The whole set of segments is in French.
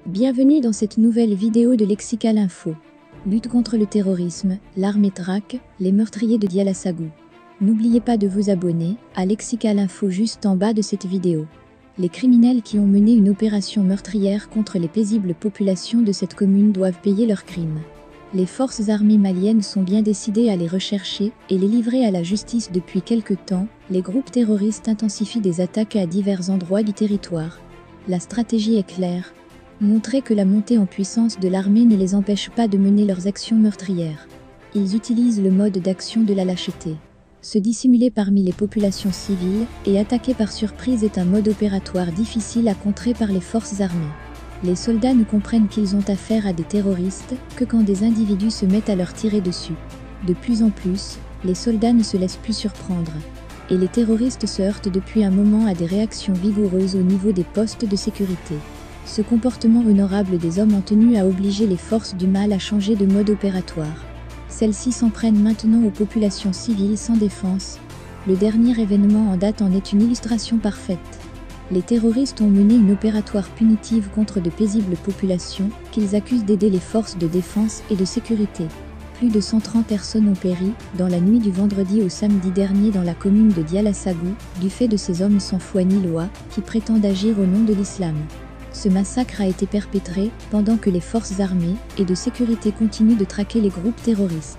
Bienvenue dans cette nouvelle vidéo de Lexical Info. Lutte contre le terrorisme, l'armée traque les meurtriers de Diyala Sagou. N'oubliez pas de vous abonner à Lexical Info juste en bas de cette vidéo. Les criminels qui ont mené une opération meurtrière contre les paisibles populations de cette commune doivent payer leurs crimes. Les forces armées maliennes sont bien décidées à les rechercher et les livrer à la justice. Depuis quelque temps, les groupes terroristes intensifient des attaques à divers endroits du territoire. La stratégie est claire. Montrer que la montée en puissance de l'armée ne les empêche pas de mener leurs actions meurtrières. Ils utilisent le mode d'action de la lâcheté. Se dissimuler parmi les populations civiles et attaquer par surprise est un mode opératoire difficile à contrer par les forces armées. Les soldats ne comprennent qu'ils ont affaire à des terroristes que quand des individus se mettent à leur tirer dessus. De plus en plus, les soldats ne se laissent plus surprendre. Et les terroristes se heurtent depuis un moment à des réactions vigoureuses au niveau des postes de sécurité. Ce comportement honorable des hommes en tenue a obligé les forces du mal à changer de mode opératoire. Celles-ci s'en prennent maintenant aux populations civiles sans défense. Le dernier événement en date en est une illustration parfaite. Les terroristes ont mené une opératoire punitive contre de paisibles populations qu'ils accusent d'aider les forces de défense et de sécurité. Plus de 130 personnes ont péri dans la nuit du vendredi au samedi dernier dans la commune de Diyala Sagou, du fait de ces hommes sans foi ni loi qui prétendent agir au nom de l'islam. Ce massacre a été perpétré pendant que les forces armées et de sécurité continuent de traquer les groupes terroristes.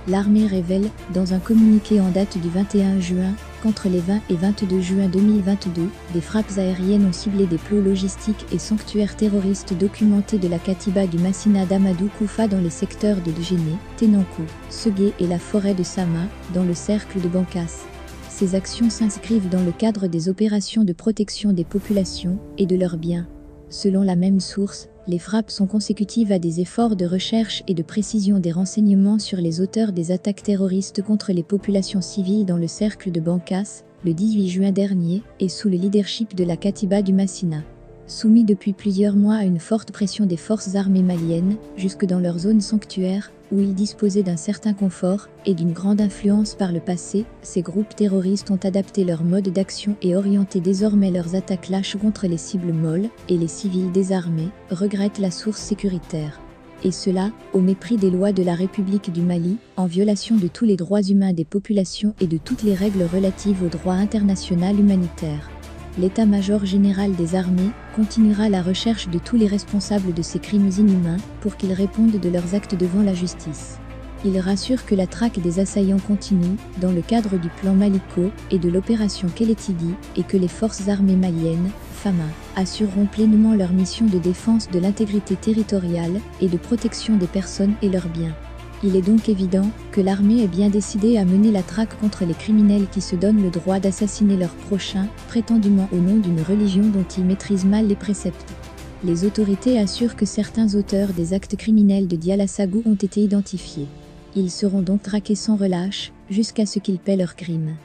L'armée révèle, dans un communiqué en date du 21 juin, qu'entre les 20 et 22 juin 2022, des frappes aériennes ont ciblé des plots logistiques et sanctuaires terroristes documentés de la Katiba du Massina d'Amadou Koufa dans les secteurs de Djéné, Tenankou, Segué et la forêt de Sama, dans le cercle de Bankas. Ces actions s'inscrivent dans le cadre des opérations de protection des populations et de leurs biens. Selon la même source, les frappes sont consécutives à des efforts de recherche et de précision des renseignements sur les auteurs des attaques terroristes contre les populations civiles dans le cercle de Bankas, le 18 juin dernier, et sous le leadership de la Katiba du Massina. Soumis depuis plusieurs mois à une forte pression des forces armées maliennes, jusque dans leur zone sanctuaire, où ils disposaient d'un certain confort et d'une grande influence par le passé, ces groupes terroristes ont adapté leur mode d'action et orienté désormais leurs attaques lâches contre les cibles molles et les civils désarmés, regrette la source sécuritaire. Et cela, au mépris des lois de la République du Mali, en violation de tous les droits humains des populations et de toutes les règles relatives au droit international humanitaire. L'état-major général des armées continuera la recherche de tous les responsables de ces crimes inhumains pour qu'ils répondent de leurs actes devant la justice. Il rassure que la traque des assaillants continue dans le cadre du plan Maliko et de l'opération Kélétidi et que les forces armées maliennes, FAMA, assureront pleinement leur mission de défense de l'intégrité territoriale et de protection des personnes et leurs biens. Il est donc évident que l'armée est bien décidée à mener la traque contre les criminels qui se donnent le droit d'assassiner leurs prochains, prétendument au nom d'une religion dont ils maîtrisent mal les préceptes. Les autorités assurent que certains auteurs des actes criminels de Diyala Sagou ont été identifiés. Ils seront donc traqués sans relâche, jusqu'à ce qu'ils paient leurs crimes.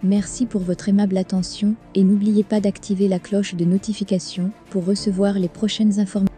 Merci pour votre aimable attention, et n'oubliez pas d'activer la cloche de notification pour recevoir les prochaines informations.